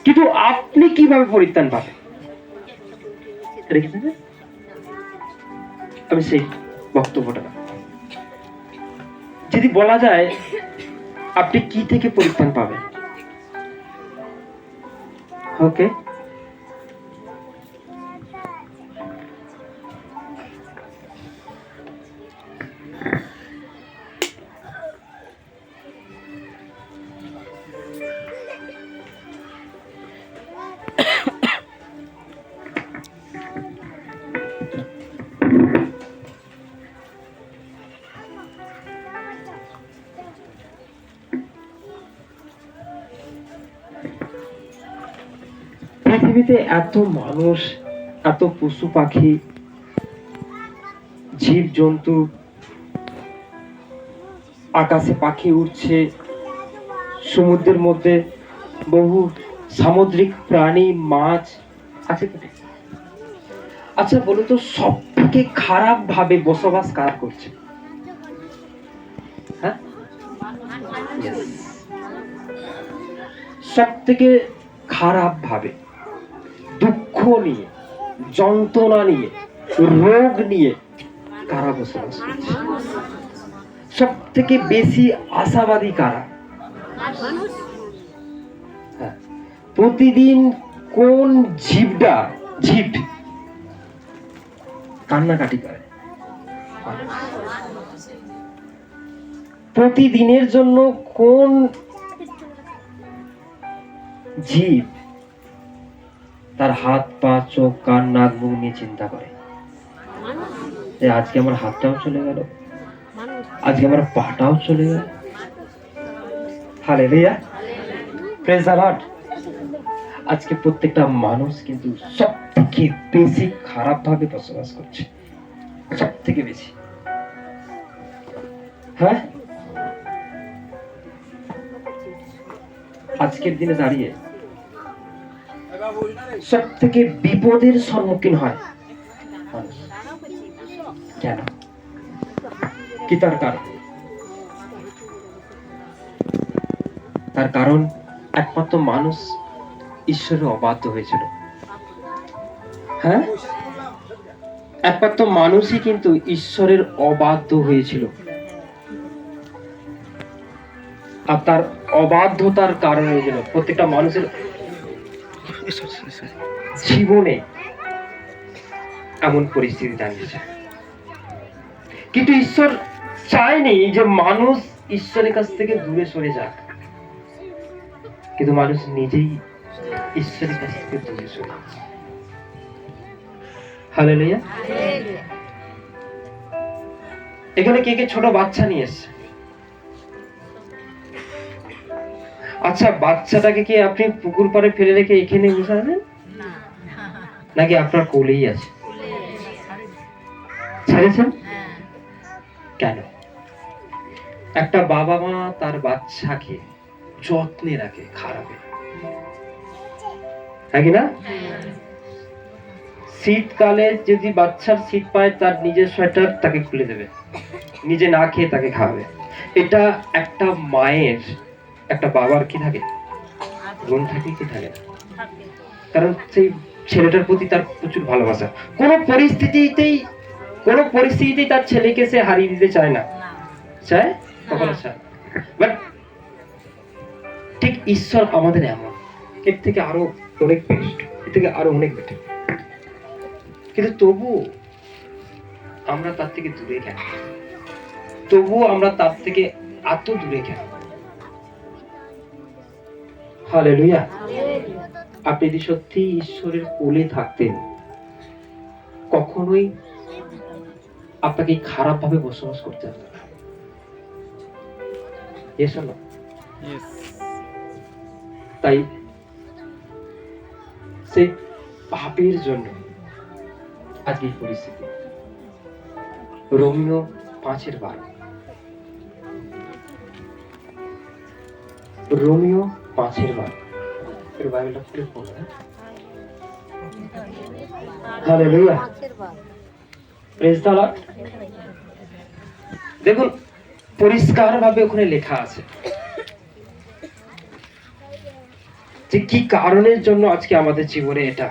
কিন্তু আপনি কিভাবে পরিত্রাণ পাবেন? আমি সেই বক্তব্যটা যদি বলা যায় আপনি কি থেকে পরিত্রাণ পাবেন, ওকে, পৃথিবীতে এত মানুষ, এত পশু পাখি, জীব জন্তু, আকাশে পাখি উঠছে, সমুদ্রের মধ্যে বহু সামুদ্রিক প্রাণী, মাছ আছে। আচ্ছা বলুন তো, সব থেকে খারাপ ভাবে বসবাস কারা করছে? হ্যাঁ, সব থেকে খারাপ ভাবে, দুঃখ নিয়ে, যন্ত্রণা নিয়ে, রোগ নিয়ে কারা বসবাস করছে? সব থেকে বেশি আশাবাদী কারা? হ্যাঁ, প্রতিদিন কোন জীব কান্নাকাটি করে? প্রতিদিনের জন্য কোন জীব তার হাত পা চোখ কান নাক মুখ নিয়ে চিন্তা করে? আজকে আমার হাতটাও চলে গেল, আজকে আমার পাটাও চলে গেল। Hallelujah, praise the Lord. আজকে প্রত্যেকটা মানুষ কিন্তু সব থেকে বেশি খারাপ ভাবে বসবাস করছে, সব থেকে বেশি। হ্যাঁ, আজকের দিনে দাঁড়িয়ে সব থেকে বিপদের সম্মুখীন হয় মানুষ। কেন? কি তার কারণ? তার কারণ একমাত্র মানুষ ঈশ্বরের অবাধ্য হয়েছিল। হ্যাঁ, একমাত্র মানুষই কিন্তু ঈশ্বরের অবাধ্য হয়েছিল, আর তার অবাধ্যতার কারণ হয়েছিল প্রত্যেকটা মানুষের জীবনে এমন পরিস্থিতি দাঁড়িয়েছে। কিন্তু ঈশ্বর চায়নি যে মানুষ ঈশ্বরের কাছ থেকে দূরে সরে যাক, কিন্তু মানুষ নিজেই ঈশ্বরের কাছ থেকে দূরে সরে যাচ্ছে। হালেলুয়া। এখানে কে কে ছোট বাচ্চা নিয়ে এসছে? আচ্ছা, বাচ্চাটাকে কি আপনি পুকুর পাড়ে ফেলে রেখে এখানে বসাবেন, নাকি আপনার কোলেই আছে? ছেড়েছেন কেন? একটা বাবা মা তার বাচ্চাকে যত্নে রাখে, খারাপে, নাকি না? শীতকালে যদি বাচ্চার শীত পায়, তার নিজের সোয়েটার তাকে খুলে দেবে, নিজে না খেয়ে তাকে খাওয়াবে। এটা একটা মায়ের, একটা বাবার কি থাকে? গুণ থাকে কি থাকে? কারণ সেই ছেলেটার প্রতি তার প্রচুর ভালোবাসা। কোনো পরিস্থিতিতেই তার ছেলেকে সে হারিয়ে দিতে চায় না, চায়? কখনো চায়? বাট ঠিক ঈশ্বর আমাদের এমন, এর থেকে আরো অনেক বেস্ট, এর থেকে আরো অনেক বেটার, কিন্তু তবুও আমরা তার থেকে দূরে কেন? তবুও আমরা তার থেকে এত দূরে কেন? হালেলুয়া। আপনি যদি সত্যি ঈশ্বরের কোলে থাকতেন, কখনোই আপনাকে খারাপ ভাবে বসবাস করতে হবে না। তাই সেই পাপের জন্য আজকে এই পরিস্থিতি। রোমিও 5:12, রোমিও 5:12, এর বাইবেলটা খুলে পড়ুন। Hallelujah, praise the Lord. দেখুন পরিষ্কার ভাবে ওখানে লেখা আছে যে কি কারণের জন্য আজকে আমাদের জীবনে এটা।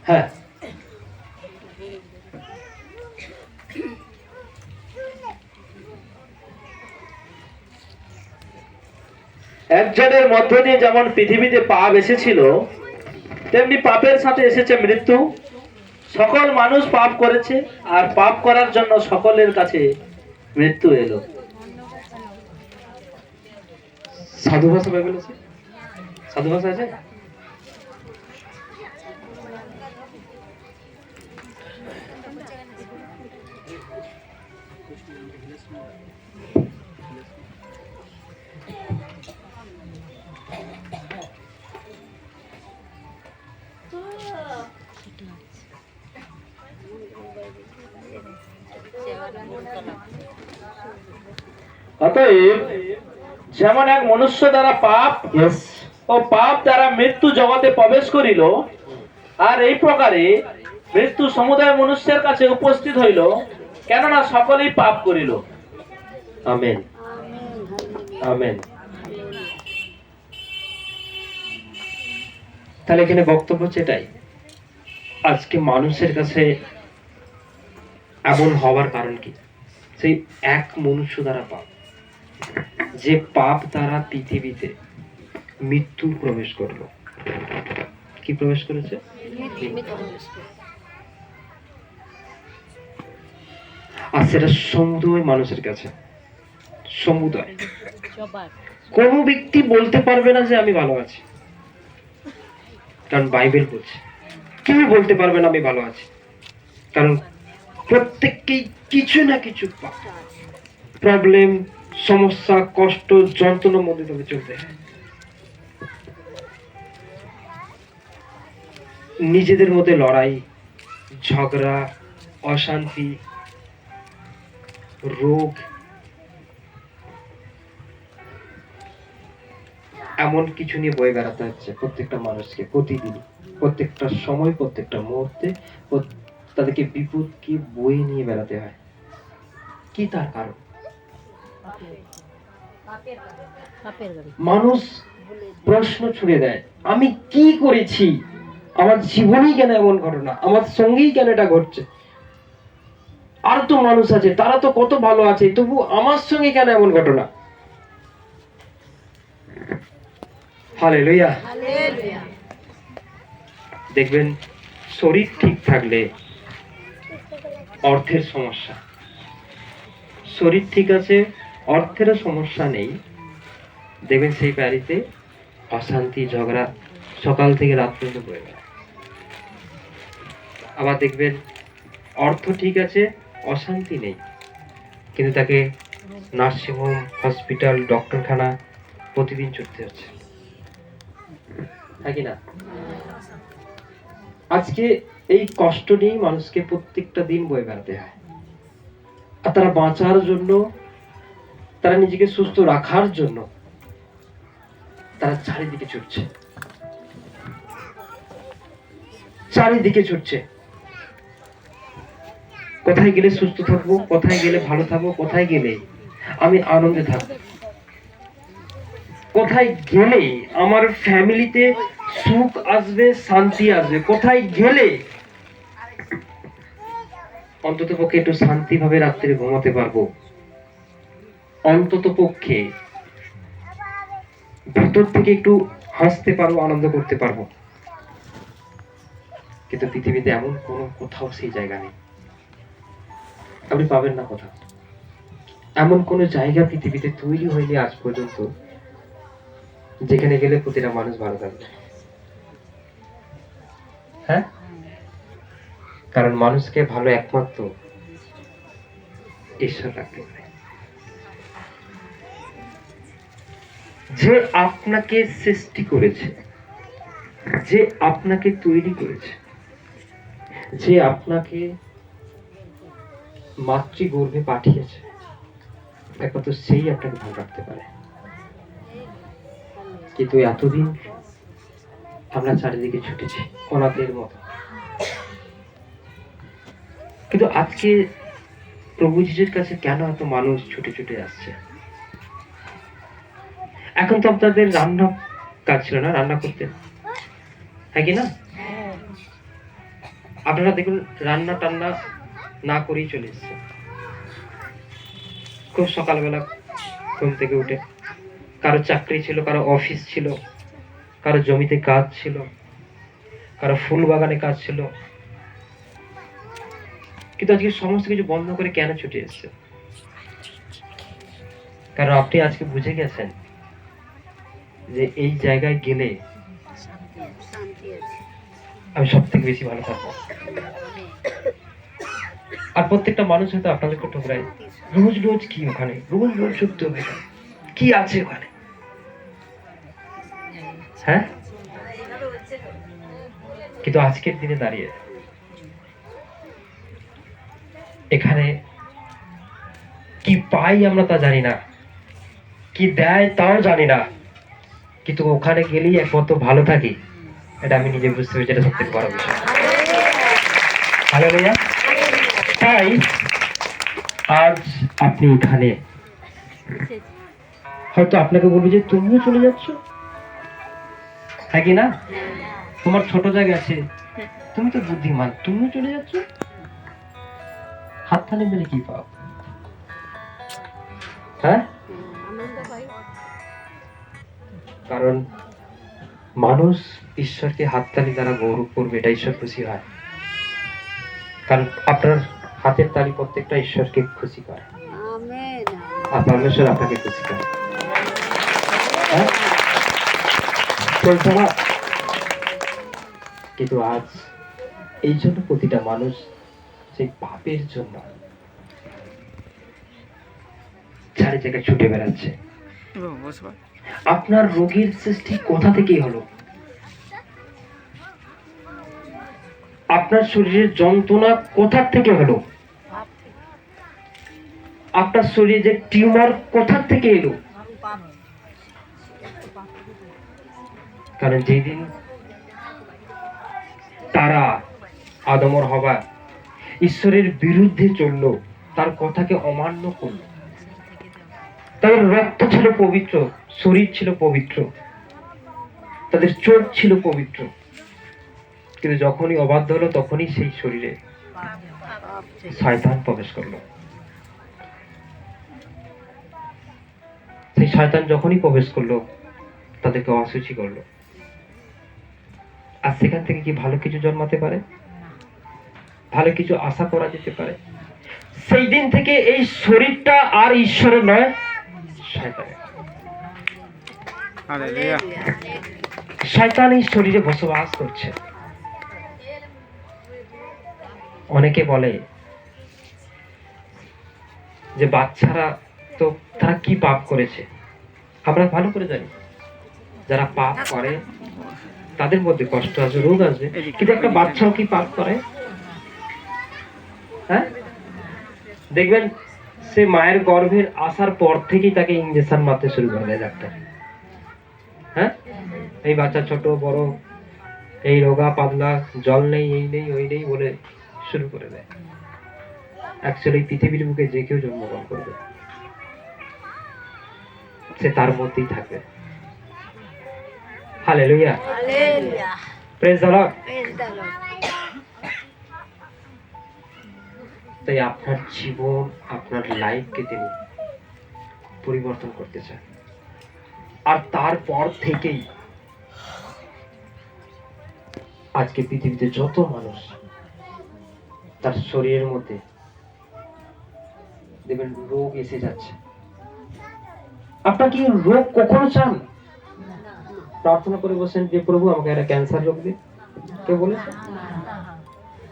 হ্যাঁ, একজনের মধ্য দিয়ে যেমন পৃথিবীতে পাপ এসেছিল, তেমনি পাপের সাথে এসেছে মৃত্যু। সকল মানুষ পাপ করেছে, আর পাপ করার জন্য সকলের কাছে মৃত্যু এলো। সাধু ভাষা বাইবেল আছে? সাধু ভাষা আছে? অতএব যেমন এক মনুষ্য দ্বারা পাপ ও পাপ দ্বারা মৃত্যু জগতে প্রবেশ করিল, আর এই প্রকারে মৃত্যু সমুদায় মনুষ্যের কাছে উপস্থিত হইল, কেননা সকলেই পাপ করিল। Amen, amen. তাহলে এখানে বক্তব্য এটাই, আজকে মানুষের কাছে এমন হওয়ার কারণ কি? সেই এক মনুষ্য দ্বারা পাপ, যে পাপ দ্বারা পৃথিবীতে মৃত্যু প্রবেশ করলো। কি প্রবেশ করেছে? আর সেটা সমুদয় মানুষের কাছে, সমুদয়। কোন ব্যক্তি বলতে পারবে না যে আমি ভালো আছি, কারণ বাইবেল বলছে। কেউ বলতে পারবে না আমি ভালো আছি, কারণ প্রত্যেককেই কিছু না কিছু প্রবলেম, সমস্যা, কষ্ট, যন্ত্রণার মধ্যে তবে চলতে হয়। নিজেদের মধ্যে লড়াই, ঝগড়া, অশান্তি, রোগ, এমন কিছু নিয়ে বয়ে বেড়াতে হচ্ছে প্রত্যেকটা মানুষকে প্রতিদিন, প্রত্যেকটা সময়, প্রত্যেকটা মুহূর্তে তাদেরকে বিপদকে বয়ে নিয়ে বেড়াতে হয়। কি তার কারণ? মানুষ প্রশ্ন ছুড়ে দেয়, আমি কি করেছি? আমার জীবনেই কেন এমন ঘটনা? আমার সঙ্গেই কেন এটা ঘটছে? আর তো মানুষ আছে, তারা তো কত ভালো আছে, তবু আমার সঙ্গে কেন এমন ঘটনা? হালেলুয়া। দেখবেন শরীর ঠিক থাকলে অর্থের সমস্যা, শরীর ঠিক আছে, অর্থেরও সমস্যা নেই, দেখবেন সেই বাড়িতে অশান্তি, ঝগড়া সকাল থেকে রাত পর্যন্ত বয়ে বেড়ায়। আবার দেখবেন অর্থ ঠিক আছে, অশান্তি নেই, কিন্তু তাকে নার্সিংহোম, হসপিটাল, ডক্টরখানা প্রতিদিন ছুটতে হচ্ছে, নাকি না? আজকে এই কষ্ট নিয়েই মানুষকে প্রত্যেকটা দিন বয়ে বেড়াতে হয়। আর তারা বাঁচার জন্য, তারা নিজেকে সুস্থ রাখার জন্য তারা চারিদিকে ছুটছে, চারিদিকে ছুটছে। কোথায় গেলে সুস্থ থাকবো, কোথায় গেলে ভালো থাকবো, কোথায় গেলে আমি আনন্দে থাকবো, কোথায় গেলে আমার ফ্যামিলিতে সুখ আসবে, শান্তি আসবে, কোথায় গেলে অন্তত পক্ষে একটু শান্তি ভাবে রাত্রে ঘুমাতে পারবো, অন্তত পক্ষে ভেতর থেকে একটু হাসতে পারবো, আনন্দ করতে পারবো। কিন্তু পৃথিবীতে এমন কোথাও সেই জায়গা নেই, আপনি পাবেন না কোথাও। এমন কোন জায়গা পৃথিবীতে তৈরি হয়নি আজ পর্যন্ত যেখানে গেলে প্রতিটা মানুষ ভালো থাকবে। হ্যাঁ, কারণ মানুষকে ভালো একমাত্র ঈশ্বর রাখতে পারে, যে আপনাকে সৃষ্টি করেছে, যে আপনাকে তৈরি করেছে, যে আপনাকে মাতৃগর্ভে পাঠিয়েছে, একমাত্র সেই আপনাকে ভালো রাখতে পারে। কিন্তু এতদিন আমরা চারিদিকে ছুটেছি অনাথের মতো, কিন্তু আজকে প্রভু যিশুর কাছে কেন এত মানুষ ছুটে ছুটে আসছে? এখন তো আপনাদের রান্না কাজ ছিল না, রান্না করতেন, হ্যাঁ কি না? আপনারা দেখুন রান্না টান্না না করেই চলে এসছে। খুব সকালবেলা ঘুম থেকে উঠে, কারো চাকরি ছিল, কারো অফিস ছিল, কারো জমিতে কাজ ছিল, কারো ফুল বাগানে কাজ ছিল, কিন্তু আজকে সমস্ত কিছু বন্ধ করে কেন ছুটে এসছে? কারণ আপনি আজকে বুঝে গেছেন যে এই জায়গায় গেলে আমি সব থেকে বেশি ভালো থাকবো। আর প্রত্যেকটা মানুষ হয়তো আপনাদেরকে ঠোকরায়, রোজ রোজ কি ওখানে, রোজ রোজ ছুটতে হবে, কি আছে ওখানে? হ্যাঁ, কিন্তু আজকের দিনে দাঁড়িয়ে এখানে কি পাই আমরা তা জানি না, কি দেয় তাও জানি না, কিন্তু ওখানে গেলেই একমাত্র ভালো থাকি, এটা আমি নিজে বুঝতে পেরেছি। এটা সত্যি বড় বিষয়। হালেলুয়া। তাই আজ আপনি এখানে, হয়তো আপনাকে বলবো যে তুমিও চলে যাচ্ছ, হ্যাঁ কি না? তোমার ছোট জায়গা আছে, তুমি তো বুদ্ধিমান, তুমিও চলে যাচ্ছ, হাততালি মেরে কি পাও? হ্যাঁ, কারণ মানুষ ঈশ্বরকে হাততালি দ্বারা গৌরব করবে, এটা ঈশ্বর খুশি হয়। কারণ আপনার হাতের তালি প্রত্যেকটা ঈশ্বরকে খুশি করে, আর পরমেশ্বর আপনাকে খুশি করে। হ্যাঁ? কিন্তু আজ এই জন্য প্রতিটা মানুষ সেই পাপের জন্য চারি জায়গায় ছুটে বেড়াচ্ছে। আপনার রোগের সৃষ্টি কোথা থেকে হলো? আপনার শরীরের যন্ত্রণা কোথা থেকে হলো? আপনার শরীরে যে টিউমার কোথা থেকে এলো? কারণ যেদিন তারা আদমর হওয়া ঈশ্বরের বিরুদ্ধে চললো, তার কথাকে অমান্য করলো, তাদের রক্ত ছিল পবিত্র, শরীর ছিল পবিত্র, তাদের চোখ ছিল পবিত্র, কিন্তু যখনই অবাধ্য হলো তখনই সেই শরীরে শয়তান প্রবেশ করলো। সেই শয়তান যখনই প্রবেশ করলো তাদেরকে অসুচি করলো। আর সেখান থেকে কি ভালো কিছু জন্মাতে পারে? ভালো কিছু আশা করা যেতে পারে? সেই দিন থেকে এই শরীরটা আর ঈশ্বরের নয়, শয়তানের। শয়তান এই শরীরে বসবাস করছে। অনেকে বলে যে বাচ্চারা তো তারা কি পাপ করেছে? আমরা ভালো করে জানি যারা পাপ করে তাদের মধ্যে কষ্ট আসবে, রোগ আসবে, কিন্তু একটা বাচ্চাও কি পাপ করে? হ্যাঁ, দেখবেন সে মায়ের গর্ভের আসার পর থেকেই তাকে ইঞ্জেকশন মারতে শুরু করে দেয় ডাক্তার। হ্যাঁ, এই বাচ্চা ছোট বড়, এই রোগা পাতলা, জল নেই, এই নেই, ওই নেই বলে শুরু করে দেয়। অ্যাকচুয়ালি পৃথিবীর বুকে যে কেউ জন্মগ্রহণ করবে সে তার মধ্যেই থাকবে। Hallelujah, praise the Lord. তাই আপনার জীবন, আপনার লাইফকে তিনি পরিবর্তন করতে চান। আর তারপর থেকেই আজকে পৃথিবীতে যত মানুষ তার শরীরের মধ্যে দেখবেন রোগ এসে যাচ্ছে। আপনার কি রোগ কখনো চান? প্রার্থনা করে বসেন যে প্রভু আমাকে একটা ক্যান্সার রোগ দিন, কেউ বলেছে?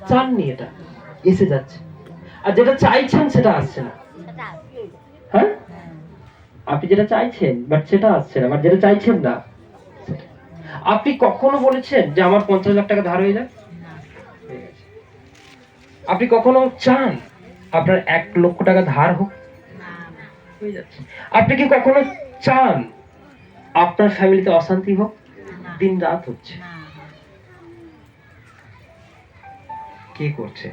চাননি, এটা এসে যাচ্ছে। আর যেটা চাইছেন সেটা আসছে না। হ্যাঁ, আপনি যেটা চাইছেন বাট সেটা আসছে না, বাট যেটা চাইছেন না। আপনি কখনো বলেছেন যে আমার 50 লাখ টাকা ধার হয়ে যায়? আপনি কখনো চান আপনার 1 লক্ষ টাকা ধার হোক? হয়ে যাচ্ছে। আপনি কি কখনো চান আপনার ফ্যামিলিতে অশান্তি হোক? দিন রাত হচ্ছে। কে করছে?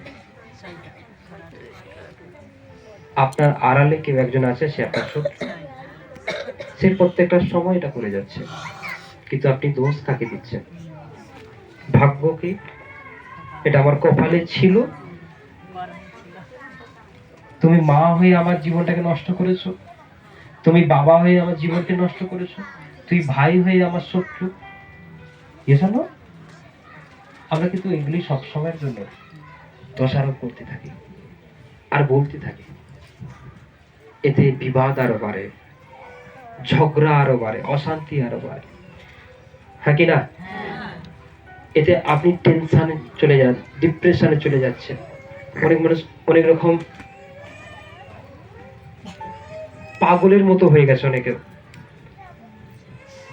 আপনার আড়ালে কেউ একজন আছে, সে আপনার শত্রু। সে প্রত্যেকটা সময় এটা করে যাচ্ছে, কিন্তু আপনি দোষ কাকে দিচ্ছেন? ভাগ্যকে? এটা আমার কপালে ছিল। তুমি মা হয়ে আমার জীবনটাকে নষ্ট করেছো, তুমি বাবা হয়ে আমার জীবনকে নষ্ট করেছো, তুই ভাই হয়ে আমার শত্রু। এজন্য আমরা কিন্তু এগুলি সবসময়ের জন্য দোষারোপ করতে থাকি আর বলতে থাকি। এতে বিবাদ আরো বাড়ে, ঝগড়া আরো বাড়ে, অশান্তি আরো বাড়ে, হ্যাঁ কি না? এতে আপনি টেনশনে চলে যান, ডিপ্রেশনে চলে যাচ্ছেন। অনেক মানুষ অনেক রকম পাগলের মতো হয়ে গেছে।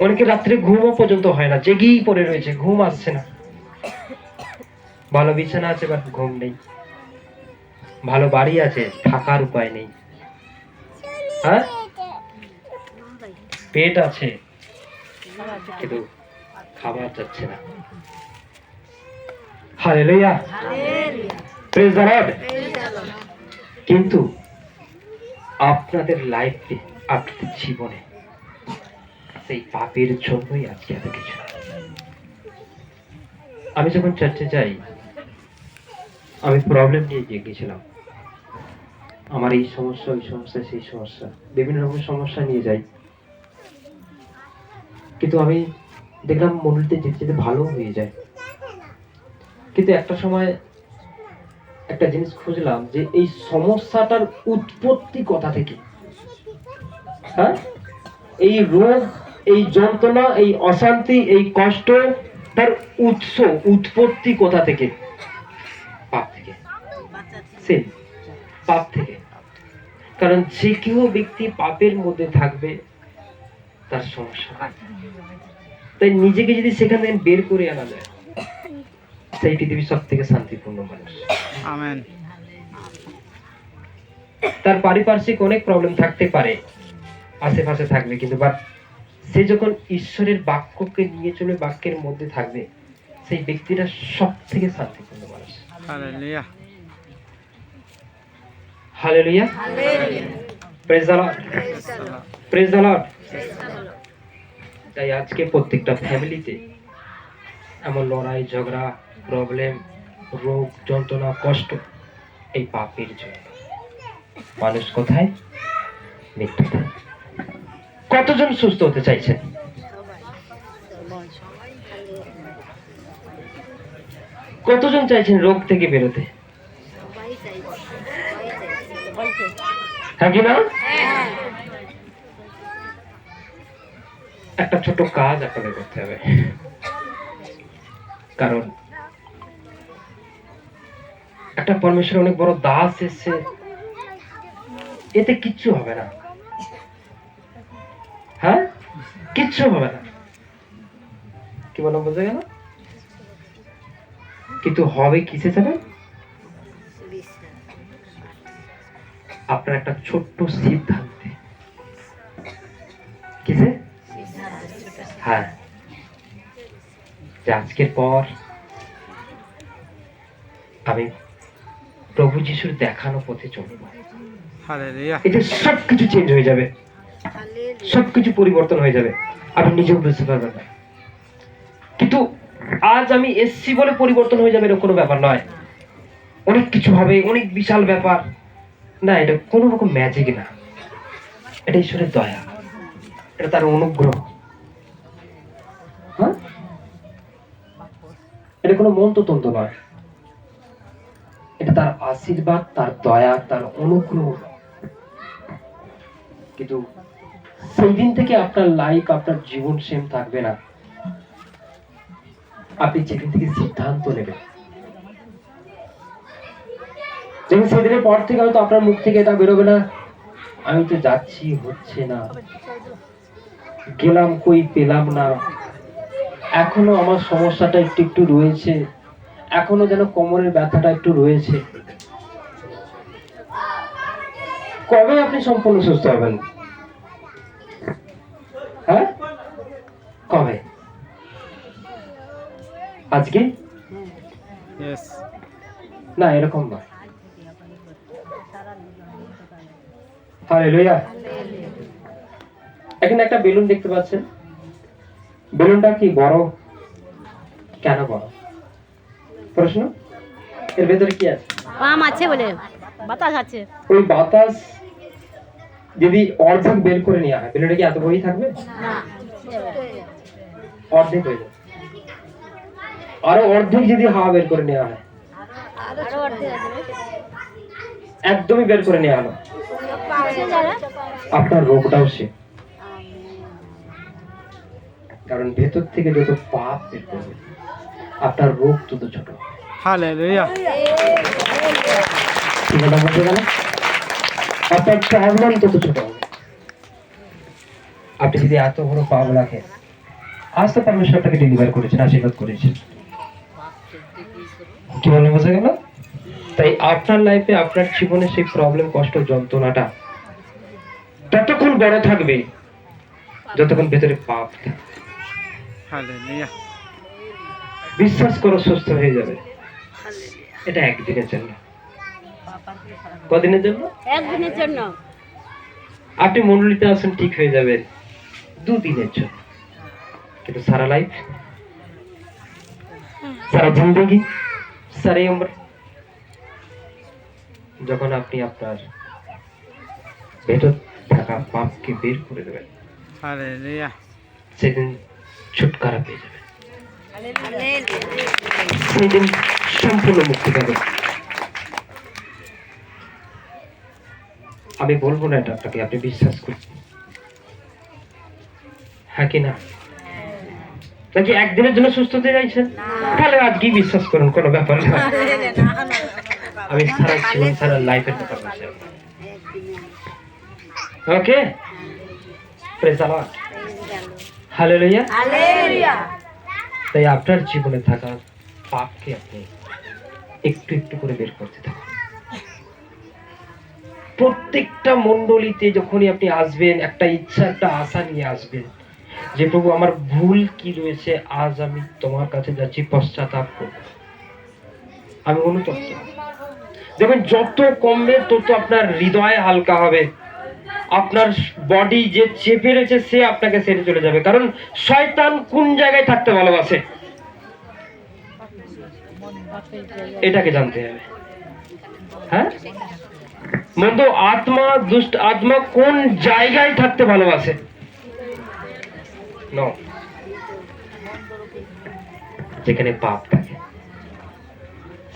অনেকে রাত্রে ঘুমও পর্যন্ত হয় না, জেগেই পড়ে রয়েছে, ঘুম আসছে না। ভালো বিছানা আছে বাট ঘুম নেই, ভালো বাড়ি আছে, থাকার উপায় নেই, হ্যাঁ, পেট আছে কিন্তু খাবার যাচ্ছে না। Hallelujah, praise the Lord. কিন্তু আপনাদের লাইফে, আপনাদের জীবনে সেই পাপের জন্যই আজকে এত কিছু। আমি যখন চার্চে যাই, আমি প্রবলেম নিয়ে গিয়েছিলাম, আমার এই সমস্যা, ওই সমস্যা, সেই সমস্যা, বিভিন্ন রকম সমস্যা নিয়ে যাই। কিন্তু আমি দেখলাম মন্দিরতে যেতে যেতে ভালো হয়ে যায়। কিন্তু একটা সময় একটা জিনিস খুঁজলাম যে এই সমস্যাটার উৎপত্তি কোথা থেকে। হ্যাঁ, এই রোগ, এই যন্ত্রণা, এই অশান্তি, এই কষ্ট, তার উৎস, উৎপত্তি কোথা থেকে? পাপ থেকে। সে পাপ থেকে। কারণ যে কেউ ব্যক্তি পাপের মধ্যে থাকবে তার সমস্যা। তাই নিজেকে যদি সেখান থেকে বের করে আনা যায়, সেই পৃথিবীর সব থেকে শান্তিপূর্ণ মানুষ। আমেন। তার পারিপার্শ্বিক অনেক প্রবলেম থাকতে পারে, আশেপাশে থাকবে, কিন্তু বাট সে যখন ঈশ্বরের বাক্যকে নিয়ে চলে, বাক্যের মধ্যে থাকবে, সেই ব্যক্তিটা সব থেকে শান্তিপূর্ণ মানুষ। Hallelujah, hallelujah, praise the Lord, praise the Lord. তাই আজকে প্রত্যেকটা ফ্যামিলিতে এমন লড়াই, ঝগড়া, প্রবলেম, রোগ, যন্ত্রণা, কষ্ট, এই পাপের জন্য। মানুষ কোথায়? মৃত্যুতে। কতজন সুস্থ হতে চাইছেন? কতজন চাইছেন রোগ থেকে বেরোতে? হ্যাঁ কি না? একটা ছোট কাজ আপনাদের করতে হবে, কারণ একটা পরমেশ্বর অনেক বড় দাস এসছে, এতে কিচ্ছু হবে না। হ্যাঁ, কিচ্ছু হবে না। কি বলো, বোঝা গেল? কিন্তু হবে কিসে জানেন? আপনার একটা ছোট্ট সিদ্ধান্তে। কিসে? হ্যাঁ, যে আজকের পর আমি প্রভু যিশুর দেখানো পথে চলব। হালেলুয়া, এতে সবকিছু চেঞ্জ হয়ে যাবে, সবকিছু পরিবর্তন হয়ে যাবে, আপনি নিজেও বুঝতে পারবেন না। কিন্তু আজ আমি এসছি বলে পরিবর্তন হয়ে যাবে, এরকম কোনো ব্যাপার নয়। অনেক কিছু হবে, অনেক বিশাল ব্যাপার না, এটা কোনো রকম ম্যাজিক না, এটা ঈশ্বরের দয়া, এটা তার অনুগ্রহ। হ্যাঁ, এটা কোনো মন্ত্রতন্ত্র নয়, এটা তার আশীর্বাদ, তার দয়া, তার অনুগ্রহ। কিন্তু সেই দিন থেকে আপনার লাইফ, আপনার জীবন সেম থাকবে না। আপনি যেদিন থেকে সিদ্ধান্ত নেবেন, যেমন সেদিনের পর থেকে হয়তো আপনার মুখ থেকে এটা বেরোবে না, আমি তো যাচ্ছি, হচ্ছে না, গেলাম কই পেলাম না, এখনো আমার সমস্যাটা একটু একটু রয়েছে, এখনো যেন কোমরের ব্যথাটা একটু রয়েছে। কবে আপনি সম্পূর্ণ সুস্থ হবেন? হ্যাঁ, কবে? আজকে ইয়েস, না, এরকম নয়। হালেলুয়া। এখানে একটা বেলুন দেখতে পাচ্ছেন, বেলুনটা কি বড়? কেন বড়? প্রশ্ন, এর ভেতরে কি আছে? পাম আছে বলে, বাতাস আছে। ওই বাতাস যদি অর্ধেক বের করে নেওয়া হয়, বেলুনটা কি এত বড়ই থাকবে? না, অর্ধেক হয়ে যাবে। আরো অর্ধেক যদি হাওয়া বের করে নেওয়া হয়, আরো অর্ধেক আছে। একদমই বের করে নেওয়া হলো, আপনার রোগটাও সে। কারণ ভেতর থেকে যত পাপ বের করবে, আপনার রোগ তত ছোট হবে। হালেলুয়া। কি কথা বলতে গেলে আপনার প্রবলেম তত ছোট হবে। আপনি যদি এত বড় পাপ রাখেন, আজ তো পরমেশ্বর আপনাকে ডেলিভার করেছেন, আশীর্বাদ করেছেন, কি বলে বোঝা গেল? তাই আপনার লাইফে, আপনার জীবনে সেই প্রবলেম, কষ্ট, যন্ত্রণাটা ততক্ষণ বড় থাকবে যতক্ষণ ভেতরে পাপ থাকবে। হালেলুয়া। বিশ্বাস করো, সুস্থ হয়ে যাবে। এটা একদিনের জন্য। কদিনের জন্য? একদিনের জন্য। আপনি মন্ডলীতে আসেন, ঠিক হয়ে যাবেন 2 দিনের জন্য, কিন্তু সারা লাইফ, সারা জিন্দগি, সারা উম্র, যখন আপনি আপনার ভেতর থাকা পাপকে বের করে দেবেন, হালেলুয়া। সেদিন ছুটকারা পেয়ে যাবেন, সেদিন সম্পূর্ণ মুক্তি পাবেন। আমি বলবো না এটা আপনাকে, আপনি বিশ্বাস করুন, হ্যাঁ কি না? নাকি একদিনের জন্য সুস্থ হতে চাইছেন? তাহলে আজকেই বিশ্বাস করুন, কোনো ব্যাপার না। আমি সারা জীবন, সারা লাইফের কথা বলছি। ওকে, প্রেজ দ্য লর্ড, হালেলুয়া। তাই আপনার জীবনে থাকা পাপকে আপনি একটু একটু করে বের করতে থাকুন। প্রত্যেকটা মণ্ডলীতে যখনই আপনি আসবেন, একটা ইচ্ছা, একটা আশা নিয়ে আসবেন যে প্রভু আমার ভুল কি রয়েছে, আজ আমি তোমার কাছে যাচ্ছি, পশ্চাতাপ করব, আমি অনুতপ্ত। দেখবেন যত কমবে তত আপনার হৃদয় হালকা হবে, আপনার বডি যে চেপে রয়েছে সে আপনাকে ছেড়ে চলে যাবে। কারণ শয়তান কোন জায়গায় থাকতে ভালোবাসে, এটাকে জানতে হবে। হ্যাঁ, মন্দ আত্মা, দুষ্ট আত্মা কোন জায়গায় থাকতে ভালোবাসে? নো, যেখানে পাপ থাকে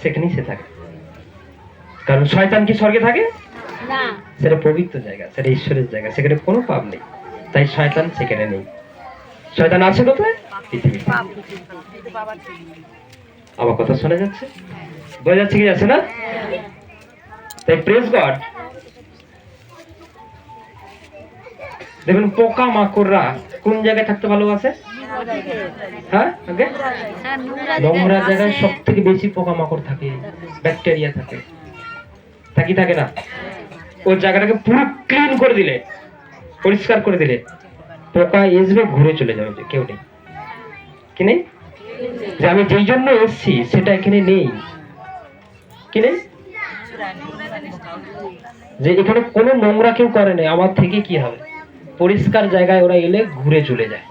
সেখানেই সে থাকে। কারণ শয়তান কি স্বর্গে থাকে? না, সেটা পবিত্র জায়গা, সেটা ঈশ্বরের জায়গা, সেখানে কোনো পাপ নেই। তাই শয়তান সেখানে নেই। শয়তান আছে কোথায়? পৃথিবীতে। আমার কথা শোনা যাচ্ছে? বোঝা যাচ্ছে কি যাচ্ছে না? তাই প্রেজ গড। দেখুন পোকা মাকড়রা কোন জায়গায় থাকতে ভালোবাসে? হ্যাঁ, আগে নোংরা জায়গায় সব থেকে বেশি পোকা মাকড় থাকে, ব্যাকটেরিয়া থাকে, থাকে না? ওই জায়গাটাকে পুরো ক্লিন করে দিলে, পরিষ্কার করে দিলে, পোকা আসবে, ঘুরে চলে যাবে, যে কেউ নেই। কি নেই? যে আমি যেই জন্য এসেছি সেটা এখানে নেই। কি নেই? যে এখানে কোনো নোংরা কেউ করে নেই, আমার থেকে কি হবে? পরিষ্কার জায়গায় ওরা এলে ঘুরে চলে যায়।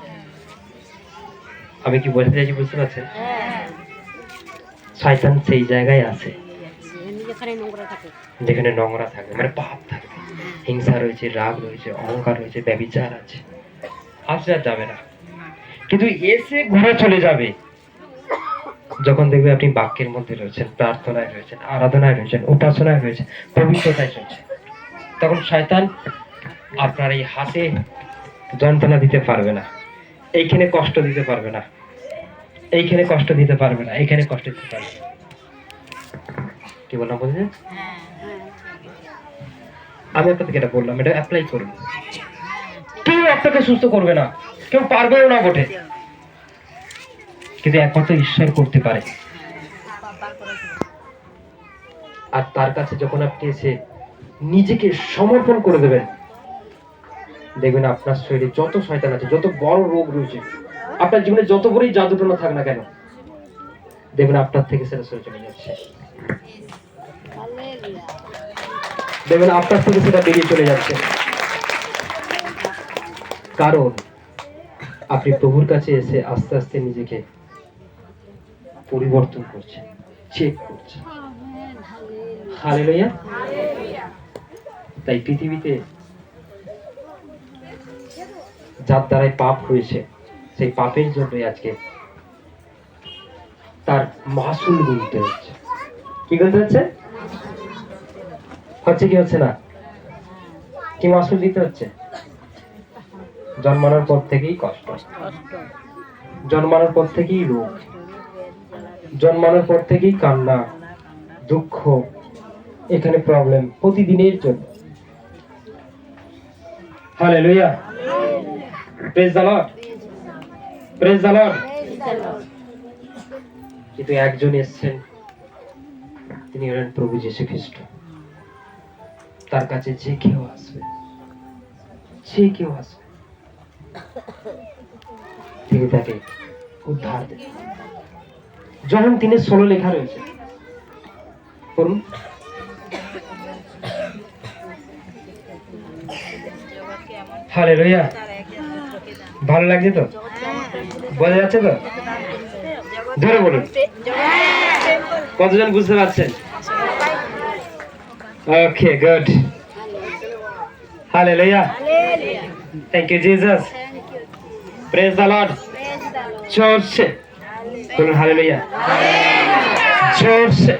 আমি কি বলতে চাইছি বুঝতে পারছেন? শয়তান সেই জায়গায় আছে যেখানে নোংরা থাকে, মানে পাপ থাকে, হিংসা রয়েছে, রাগ রয়েছে, অহংকার রয়েছে, ব্যভিচার আছে। আসলে আর যাবে না, কিন্তু এসে ঘুরে চলে যাবে যখন দেখবে আপনি বাক্যের মধ্যে রয়েছেন, প্রার্থনায় রয়েছেন, আরাধনায় রয়েছেন, উপাসনায় রয়েছেন, পবিত্রতায় রয়েছেন। তখন শয়তান আপনার এই হাতে যন্ত্রণা দিতে পারবে না, এইখানে কষ্ট দিতে পারবে না, এইখানে কষ্ট দিতে পারবে না, এইখানে কষ্ট দিতে পারবে না। কি বললাম বুঝলেন? আমি আপনাদেরকে এটা বললাম, এটা অ্যাপ্লাই করুন। কেউ আপনাকে সুস্থ করবে না, কেউ পারবেও না বটে, কিন্তু একমাত্র ঈশ্বর করতে পারে। আর তার কাছে যখন আপনি এসে নিজেকে সমর্পণ করে দেবেন, দেখবেন আপনার শরীরে যত শয়তান আছে, যত বড় রোগ রয়েছে, আপনার জীবনে যত বড়ই জাদুটনা থাক না কেন, দেখবেন আপনার থেকে সেটা সরে চলে যাচ্ছে। দেখবেন আপনার থেকে সেটা বেরিয়ে চলে যাচ্ছে। কারণ আপনি প্রভুর কাছে এসে আস্তে আস্তে নিজেকে পরিবর্তন করছেন, চেক করছেন। হালেলুয়া। তাই পৃথিবীতে যার দ্বারাই পাপ হয়েছে, সেই পাপের জন্যই আজকে তার মাসুল গুনতে হচ্ছে। কি গুনতে হচ্ছে? হচ্ছে কি হচ্ছে না? কি মাসুল দিতে হচ্ছে? জন্মানোর পর থেকেই কষ্ট, জন্মানোর পর থেকেই রোগ, জন্মানোর পর থেকেই কান্না, দুঃখ, এখানে প্রবলেম প্রতিদিনের জন্য। Hallelujah. Praise the Lord, praise the Lord. কিন্তু একজন এসেছেন, তিনি হলেন প্রভু যীশু খ্রিস্ট। তার কাছে যে কেউ আসবে, যে কেউ আসবে, তিনি তাকে উদ্ধার দেবেন। যখন 3:16 লেখা রয়েছে, পড়ুন। হালেলুয়া। ভালো লাগছে তো? বোঝা যাচ্ছে তো? ধরে বলুন। কতজন বুঝতে পারছেন? Okay, good. Hallelujah. Thank you Jesus. Praise the Lord. জোরসে বলুন হালেলুয়া। জোরসে।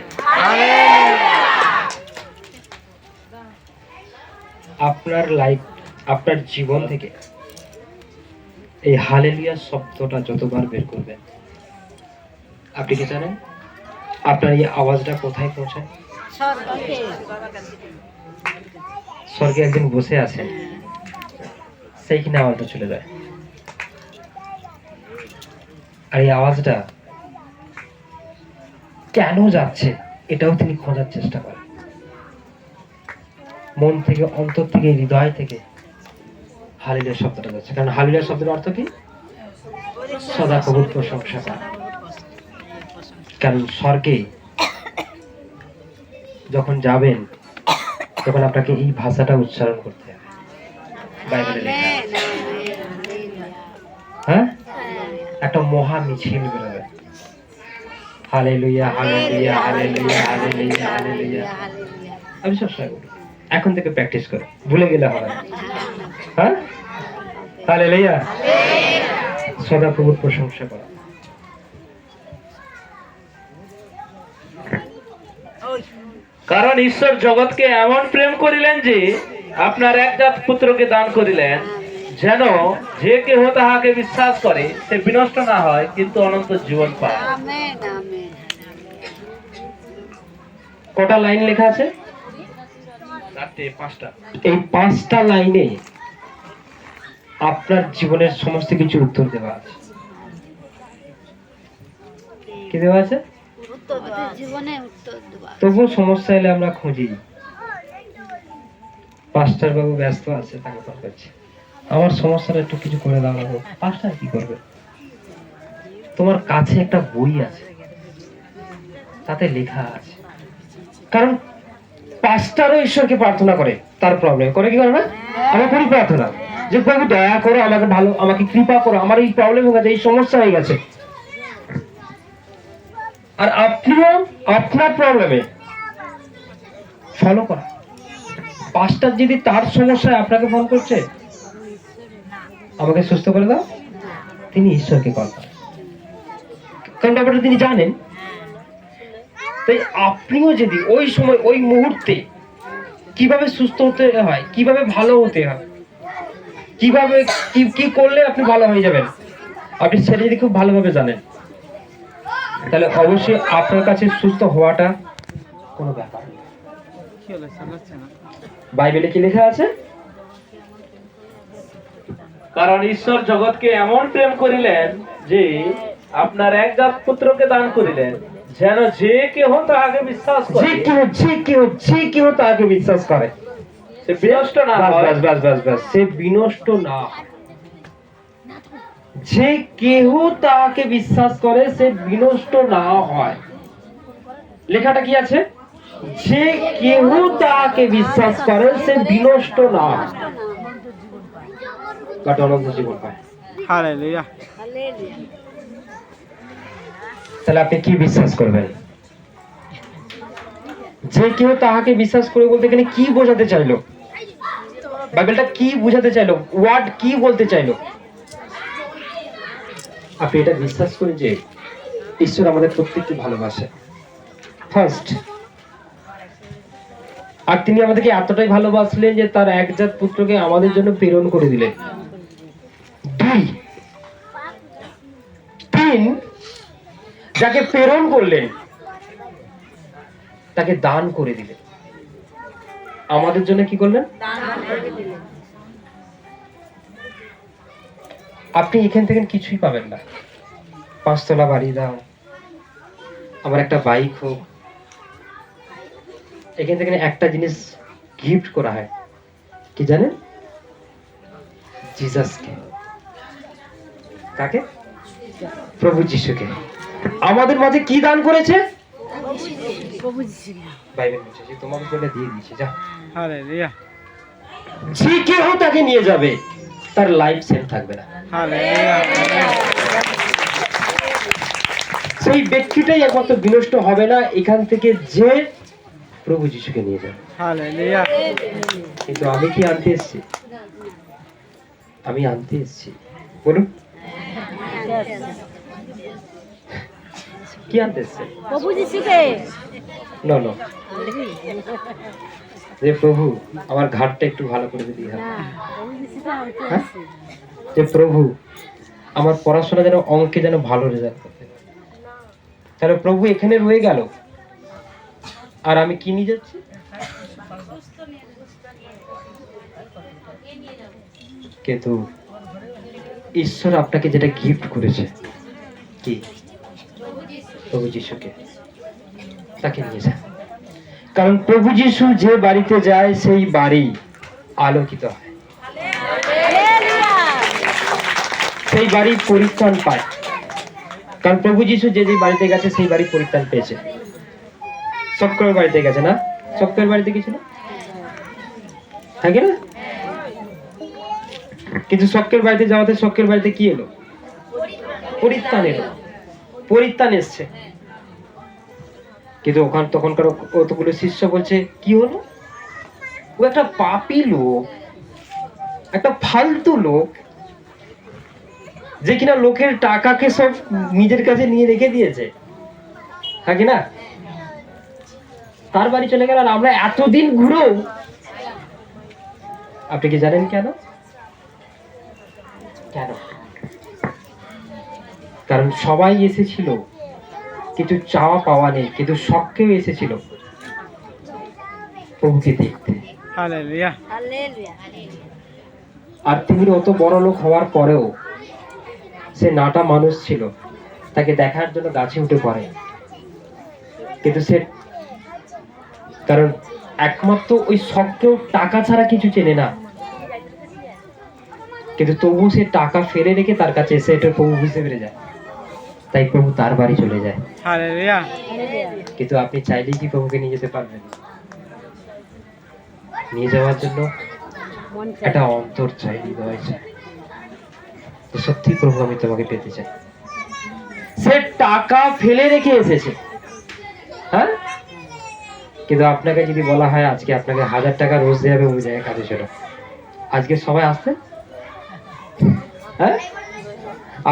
আপনার লাইফ, আপনার জীবন থেকে এই হালেলুয়া শব্দটা যতবার বের করবেন, আপনি কি জানেন আপনার এই আওয়াজটা কোথায় পৌঁছায়? স্বর্গে একজন বসে আছেন, সেইখানে আওয়াজটা চলে যায়। আর এই আওয়াজটা কেন যাচ্ছে এটাও তিনি খোঁজার চেষ্টা করেন। মন থেকে, অন্তর থেকে, হৃদয় থেকে হালেলুয়া শব্দটা যাচ্ছে। কারণ হালেলুয়া শব্দের অর্থ কি? সদা প্রভুর প্রশংসা করা। কারণ স্বর্গে যখন যাবেন, তখন আপনাকে এই ভাষাটা উচ্চারণ করতে হবে। বাইবেলে লেখা আছে। হ্যাঁ, একটা মহা মিছিল বেরোবে। Hallelujah, hallelujah, hallelujah, hallelujah, hallelujah. আমি সবসময় বলি, এখন থেকে প্র্যাকটিস করো, ভুলে গেলে হবে না। হ্যাঁ, হালেলুয়া। সদা প্রভুর প্রশংসা করা। কারণ ঈশ্বর জগৎকে এমন প্রেম করিলেন যে আপনার একজাত পুত্রকে দান করিলেন, যেন যে কেহ তাহাকে বিশ্বাস করে সে বিনষ্ট না হয়, কিন্তু অনন্ত জীবন পায়। কটা লাইন লেখা আছে? 5টা। এই 5টা লাইনে আপনার জীবনের সমস্ত কিছু উত্তর দেওয়া আছে। কি দেওয়া আছে? তবু সমস্যা এলে আমরা খুঁজি। পাস্টার বাবু ব্যস্ত আছে, তাকে ফোন করছি, আমার সমস্যাটা একটু কিছু করে দাও না। পাস্টার কি করবে? তোমার কাছে একটা বই আছে, তাতে লেখা আছে। কারণ পাস্টারও ঈশ্বরকে প্রার্থনা করে, তার প্রবলেম করে কি করে না? আমরা করি প্রার্থনা যে প্রভু দয়া করো, আমাকে ভালো, আমাকে কৃপা করো, আমার এই প্রবলেম হয়ে গেছে, এই সমস্যা হয়ে গেছে। আর আপনিও আপনার প্রবলেমে ফলো করা। পাস্টার যদি তার সমস্যায় আপনাকে ফোন করছে, আমাকে সুস্থ করে দাও, তিনি ঈশ্বরকে কল করেন, কারণ ব্যাপারটা তিনি জানেন। তাই আপনিও যদি ওই সময়, ওই মুহূর্তে কিভাবে সুস্থ হতে হয়, কিভাবে ভালো হতে হয়, কিভাবে কি করলে আপনি ভালো হয়ে যাবেন, আপনি সেটা যদি খুব ভালোভাবে জানেন, তাহলে অবশ্যই আপনার কাছে সুস্থ হওয়াটা কোনো ব্যাপার না। বাইবেলে কি লেখা আছে? কারণ ঈশ্বর জগৎকে এমন প্রেম করিলেন যে আপনার একজাত পুত্রকে দান করিলেন, যেন যে কেহ তাহাকে বিশ্বাস করে, যে কেউ তাকে বিশ্বাস করে সে বিনষ্ট না হয়। সে বিনষ্ট না হয়। যে কেহ তাকে বিশ্বাস করে সে বিনষ্ট না হয়। লেখাটা কি আছে? যে কেহ তাকে বিশ্বাস করে সে বিনষ্ট না হয়। বাট অনন্ত জীবন পায়। হালেলুয়া। তাহলে আপনি কি বিশ্বাস করবেন? যে কেউ তাহাকে বিশ্বাস করে বলতে এখানে কি বোঝাতে চাইলো? বাইবেলটা কি বোঝাতে চাইলো? ওয়ার্ড কি বলতে চাইলো? আপনি এটা বিশ্বাস করেন যে ঈশ্বর আমাদের প্রত্যেককে ভালোবাসে ফার্স্ট, আর তিনি আমাদেরকে এতটাই ভালোবাসলেন যে তার একজাত পুত্রকে আমাদের জন্য প্রেরণ করে দিলেন। দুই, তিন, যাকে প্রেরণ করলেন তাকে দান করে দিলেন। আমাদের জন্য কি করলেন? আপনি এখান থেকে কিছুই পাবেন না। 5 তলা বাড়ি দাও, আমার একটা বাইক হোক, এখান থেকে একটা জিনিস গিফট করা হয়, কি জানেন? জিসাসকে। কাকে? প্রভু যিশুকে। আমাদের মাঝে কি দান করেছে? বাইবেল বলছে যে তোমাকে যেটা দিয়ে দিয়েছে, যা। হালেলুয়া। যে কেউ তাকে নিয়ে যাবে তার লাইফ সেম থাকবে না। হালেলুয়া। সেই ব্যক্তিটাই একমাত্র বিনষ্ট হবে না এখান থেকে যে প্রভু যিশুকে নিয়ে যাবে। হালেলুয়া। কিন্তু আমি কি আনতে এসেছি? আমি আনতে এসেছি, বলুন কি আনতে এসেছে? প্রভু যিশুকে। না না, যে প্রভু আমার ঘাটটা একটু ভালো করে দিলি, হ্যাঁ, প্রভু যিশুকে আনতে হ্যাঁ? এসেছি। যে প্রভু আমার পড়াশোনা যেন অঙ্কে যেন ভালো রেজাল্ট করতে পারে। তাহলে প্রভু এখানে রয়ে গেল, আর আমি কি নিয়ে যাচ্ছি? কিন্তু ঈশ্বর আপনাকে যেটা গিফট করেছে, কি? প্রভু যিশুকে। তাকে নিয়ে যান, কারণ প্রভু যিশু যে বাড়িতে যায় সেই বাড়ি আলোকিত হয়, সেই বাড়ি পরিত্রাণ পায়। কারণ প্রভু যিশু যে যে বাড়িতে গেছে সেই বাড়ি পরিত্রাণ পেয়েছে। সক্রের বাড়িতে গেছে না? সক্রের বাড়িতে গেছিল, থাকে না? কিন্তু সক্রের বাড়িতে যাওয়াতে সক্রের বাড়িতে কি এলো? পরিত্রাণ এলো, পরিত্রাণ এসছে। কিন্তু ওখান তখনকার কতগুলো শিষ্য বলছে কি হলো? ও একটা পাপী লোক, একটা ফালতু লোক, যে কিনা লোকের টাকাকে সব নিজের কাছে নিয়ে রেখে দিয়েছে, থাকে না? তার বাড়ি চলে গেল, আর আমরা এতদিন ঘুরো। আপনি কি জানেন কেন? কেন? কারণ সবাই এসেছিল কিছু চাওয়া পাওয়া নেই, কিন্তু সবকেও এসেছিল প্রভুকে দেখতে। হালেলুয়া। আর তিনি অত বড় লোক হওয়ার পরেও সে নাটা মানুষ ছিল, তাকে দেখার জন্য গাছে উঠে পড়ে। কিন্তু সে, কারণ একমাত্র ওই সবকেও টাকা ছাড়া কিছু চেনে না, কিন্তু তবু সে টাকা ফেলে রেখে তার কাছে এসে এটা প্রভু বুঝতে পেরে যায়, তাই প্রভু তার বাড়ি চলে যায়। হালেলুয়া। কিন্তু আপনি চাইলেই কি প্রভুকে নিয়ে যেতে পারবেন? নিয়ে যাওয়ার জন্য একটা অন্তর চাই, হৃদয় চাই। তো সত্যি প্রভু আমি তোমাকে পেতে চাই। সে টাকা ফেলে রেখে এসেছে, হ্যাঁ, কিন্তু আপনাকে যদি বলা হয় আজকে আপনাকে 1000 টাকা রোজ দেওয়া হবে ওই জায়গায় কাজে ছিল, আজকে সবাই আসতেন? হ্যাঁ,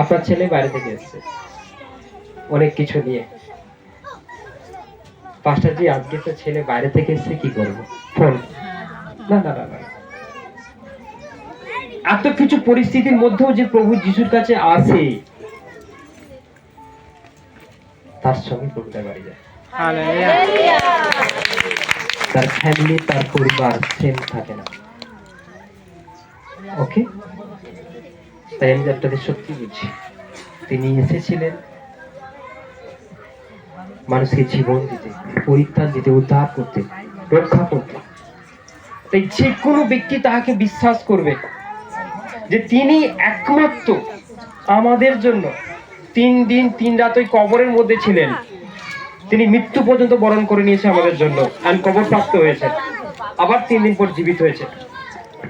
আপনার ছেলে বাইরে থেকে এসছে অনেক কিছু নিয়ে। পাস্টারজি আজকে তো ছেলে বাইরে থেকে এসছে, কি করবো? ফোন। না না না না, এত কিছু পরিস্থিতির মধ্যেও যে প্রভু যিশুর কাছে আসে, তার সঙ্গে প্রভু তার বাড়ি যায়। হালেলুয়া। তার ফ্যামিলি, তার পরিবার সেম থাকে না। ওকে, তাই আমি আপনাদের সত্যি বলছি, তিনি এসেছিলেন মানুষকে জীবন দিতে, পরিত্রাণ দিতে, উদ্ধার করতে, রক্ষা করতে। তাই যে কোনো ব্যক্তি তাহাকে বিশ্বাস করবে যে তিনি একমাত্র আমাদের জন্য 3 দিন 3 রাত ওই কবরের মধ্যে ছিলেন, তিনি মৃত্যু পর্যন্ত বরণ করে নিয়েছে আমাদের জন্য, আর কবর প্রাপ্ত হয়েছে, আবার 3 দিন পর জীবিত হয়েছে।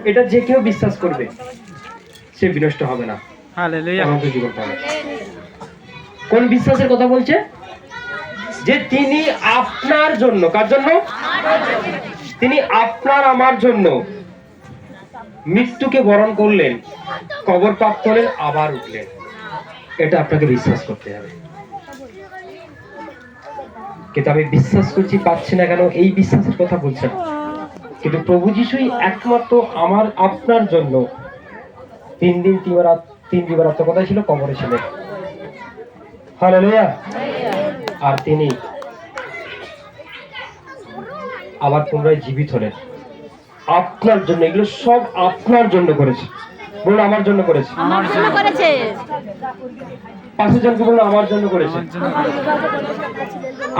এটা যে কেউ বিশ্বাস করবে সে বিনষ্ট হবে না, হালেলুয়া অনন্ত জীবন পাবে। কোন বিশ্বাসের কথা বলছে? যে তিনি আপনার জন্য, কার জন্য? তিনি আপনার আমার জন্য মৃত্যুকে বরণ করলেন, কবর প্রাপ্ত হলেন, আবার উঠলেন। এটা আপনাকে বিশ্বাস করতে হবে। কিন্তু আমি বিশ্বাস করছি, পাচ্ছি না কেন? এই বিশ্বাসের কথা বলছে না। কিন্তু প্রভু যিশুই একমাত্র আমার আপনার জন্য 3 দিন 3 দিবারাত্র কথা ছিল, কবরে ছিলেন। হালেলুয়া। আর তিনি আবার পুনরায় জীবিত হলেন আপনার জন্য। এগুলো সব আপনার জন্য করেছে। বলুন, আমার জন্য করেছে। আমার জন্য করেছে। পাশে জনকে বলুন, আমার জন্য করেছে।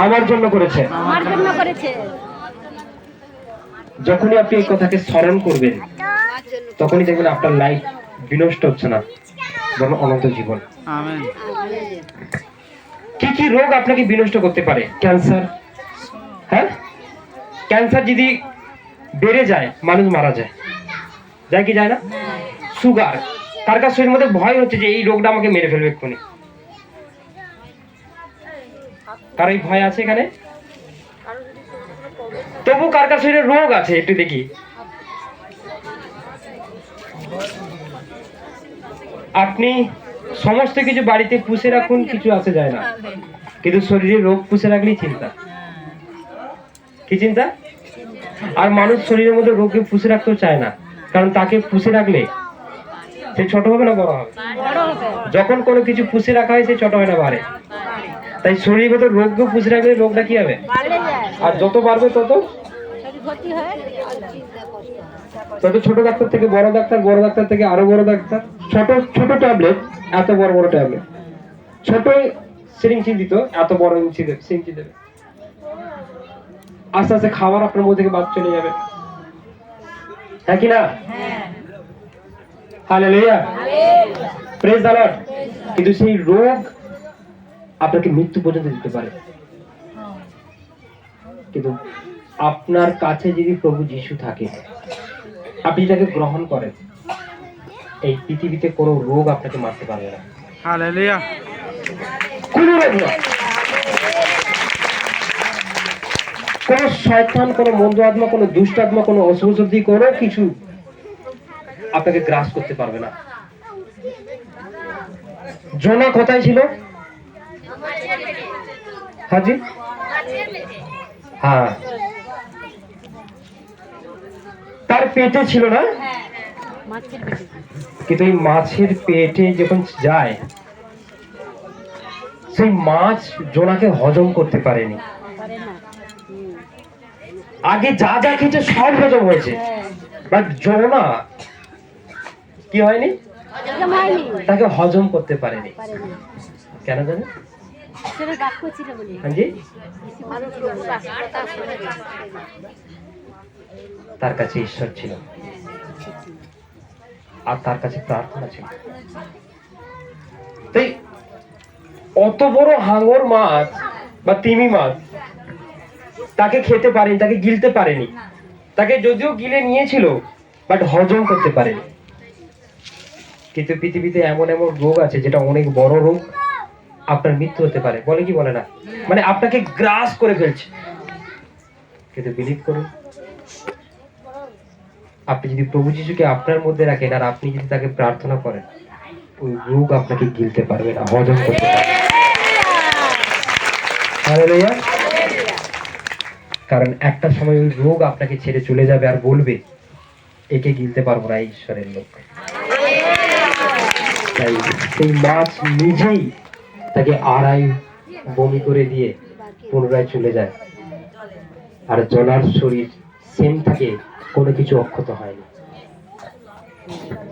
আমার জন্য করেছে। আমার জন্য করেছে। যখনই আপনি এই কথাকে স্মরণ করবেন, তখনই দেখবেন আপনার লাইফ বিনষ্ট হচ্ছে না, বরং অনন্ত জীবন। আমেন কি কি রোগ আপনাকে বিনষ্ট করতে পারে? ক্যান্সার। হ্যাঁ, ক্যান্সার যদি বেড়ে যায়, মানুষ মারা যায়। যায় কি যায় না? সুগার। কার কার শরীরের মধ্যে ভয় হচ্ছে যে এই রোগটা আমাকে মেরে ফেলবে এক্ষুনি? কার এই ভয় আছে এখানে? তবু কার কার শরীরে রোগ আছে একটু দেখি। আপনি সমস্ত কিছু বাড়িতে পুষে রাখুন, কিছু আসে যায় না, কিন্তু শরীরে রোগ পুষে রাখলেই চিন্তা। কি চিন্তা? আর মানুষ শরীরের মধ্যে রোগকে পুষে রাখতেও চায় না, কারণ তাকে পুষে রাখলে সে ছোট হবে না বড় হবে? বড় হবে। যখন কোনো কিছু পুষে রাখা হয়, সে ছোট হয় না, বাড়ে। তাই শরীরের মধ্যে রোগকে পুষে রাখলে রোগটা কি হবে? বাড়লে যায়। আর যত বাড়বে তত শরীর ক্ষতি হয়। তত ছোট ডাক্তার থেকে বড় ডাক্তার, বড় ডাক্তার থেকে আরো বড় ডাক্তার। ছোট ছোট ট্যাবলেট, এত বড় বড় ট্যাবলেট। ছোট সিরিঞ্জ দিত, এত বড় সিরিঞ্জ দেবে। আস্তে আস্তে খাবার আপনার মধ্যে থেকে বাদ চলে যাবে। হ্যাঁ কি না? Hallelujah, praise the Lord. কিন্তু সেই রোগ আপনাকে মৃত্যু পর্যন্ত দিতে পারে। কিন্তু আপনার কাছে যদি প্রভু যিশু থাকে, আপনি তাকে গ্রহণ করেন, এই পৃথিবীতে কোনো রোগ আপনাকে মারতে পারবে না। হালেলুয়া কোনো রোগ নয়। কোন শয়তান, কোন মন্দ আত্মা, কোন দুষ্ট আত্মা, কোন অশুভ শক্তি, কোনো কিছু আপনাকে গ্রাস করতে পারবে না। জোনা কোথায় ছিল? হাজি, হ্যাঁ, তার পেটে ছিল না? মাছের পেটে। কিন্তু এই মাছের পেটে যখন যায়, সেই মাছ জোনাকে হজম করতে পারেনি। পারে না। আগে যা যা খেয়েছে সব হজম হয়েছে, বাট জোনা কি হয়নি? হজম হয়নি। তাকে হজম করতে পারেনি। পারে না। কেন জানেন? ঈশ্বরের বাক্য ছিল বলে। হাজি, তার কাছে ঈশ্বর ছিল, আর তার কাছে প্রার্থনা ছিল। তাই অত বড় হাঙর মাছ বা তিমি মাছ তাকে খেতে পারেনি, তাকে গিলতে পারেনি। তাকে যদিও গিলে নিয়েছিল, বাট হজম করতে পারেনি। কিন্তু পৃথিবীতে এমন এমন রোগ আছে যেটা অনেক বড় রোগ, আপনার মৃত্যু হতে পারে। বলে কি বলে না? মানে আপনাকে গ্রাস করে ফেলছে। কিন্তু বিলিভ করুন, আপনি যদি প্রভু যিশুকে আপনার মধ্যে রাখেন, আর আপনি যদি তাকে প্রার্থনা করেন, ওই রোগ আপনাকে গিলতে পারবে না, হজম করতে পারবে না। হালেলুয়া। কারণ একটা সময় ওই রোগ আপনাকে ছেড়ে চলে যাবে, আর বলবে, একে গিলতে পারবো না, এই ঈশ্বরের লোক। তাই সেই মাছ নিজেই তাকে আড়াই বমি করে দিয়ে পুনরায় চলে যায়, আর জলার শরীর সেম থাকে, কোনো কিছু অক্ষত হয়নি।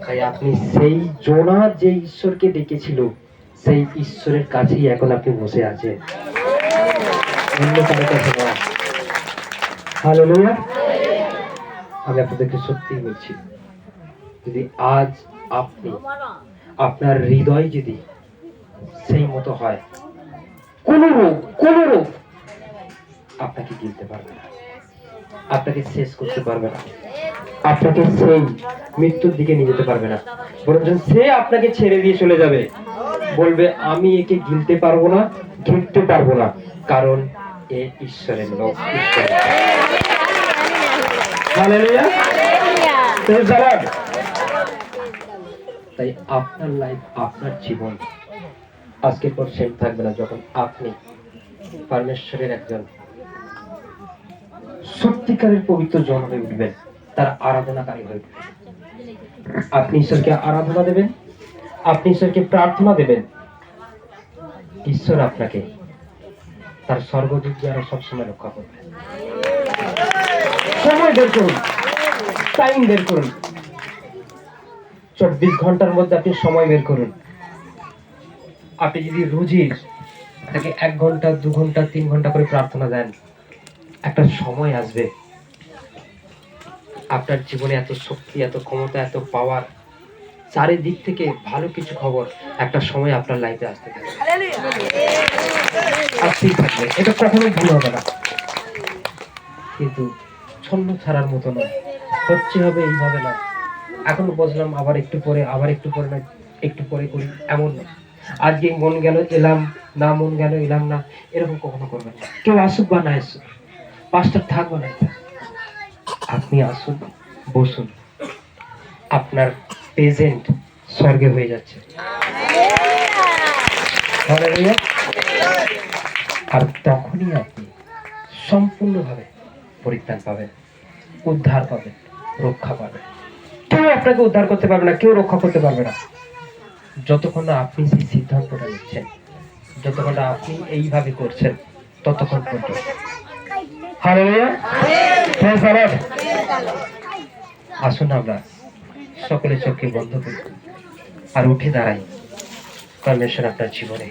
তাই আপনি সেই জোনা যে ঈশ্বরকে ডেকেছিল, সেই ঈশ্বরের কাছেই এখন আপনি বসে আছেন, অন্য কারো কাছে নয়। হালেলুয়া। আমি আপনাদেরকে সত্যি বলছি, যদি আজ আপনি আপনার হৃদয় যদি সেই মতো হয়, কোন রোগ আপনাকে গিলতে পারবে না, আপনাকে শেষ করতে পারবে না। আপনাকে সেই মৃত্যুর দিকে নিয়ে যেতে পারবে না, বরঞ্চ সে আপনাকে ছেড়ে দিয়ে চলে যাবে, বলবে আমি একে গিলতে পারবো না, ঘিরতে পারবো না, কারণ এ ঈশ্বরের লোক। Hallelujah, praise the Lord. তাই আপনার লাইফ, আপনার জীবন আজকের পর সেম থাকবে না যখন আপনি পরমেশ্বরের একজন সত্যিকারের পবিত্র জন হয়ে উঠবেন, তার আরাধনাকারী হয়ে উঠবেন। আপনি ঈশ্বরকে আরাধনা দেবেন, আপনি ঈশ্বরকে প্রার্থনা দেবেন, ঈশ্বর আপনাকে তার স্বর্গদূত দ্বারা সবসময় রক্ষা করবে। সময় বের করুন, টাইম বের করুন, 24 ঘন্টার মধ্যে আপনি সময় বের করুন। আপনি যদি রোজই তাকে 1 ঘন্টা, 2 ঘন্টা, 3 ঘন্টা করে প্রার্থনা দেন, একটা সময় আসবে আপনার জীবনে এত শক্তি, এত ক্ষমতা, এত পাওয়ার, চারিদিক থেকে ভালো কিছু খবর একটা সময় আপনার লাইফে আসতে থাকবে, আসতেই থাকবে। এটা কখনোই ভুল হবে না, কিন্তু ছন্ন ছাড়ার মতো নয়, হচ্ছে হবে এইভাবে না, এখন বসলাম আবার একটু পরে, আবার একটু পরে না, একটু পরে করি, এমন না। আজকে মন গেল এলাম না, মন গেল এলাম না, এরকম কখনো করবেন না। কেউ আসুক বা না আসুক, পাঁচটা থাকবো না, আপনি আসুন, বসুন, আপনার প্রেজেন্ট স্বর্গে হয়ে যাচ্ছে। হালেলুয়া। আর তখনই আপনি সম্পূর্ণভাবে পরিত্রাণ পাবেন, উদ্ধার পাবেন, রক্ষা পাবেন। কেউ আপনাকে উদ্ধার করতে পারবে না, কেউ রক্ষা করতে পারবে না, যতক্ষণ না আপনি সেই সিদ্ধান্তটা নিচ্ছেন, যতক্ষণ না আপনি এইভাবে করছেন, ততক্ষণ পর্যন্ত। Hallelujah, praise the Lord. আসুন আমরা সকলে চোখকে বন্ধ করি আর উঠে দাঁড়াই। পরমেশ্বর আপনার জীবনে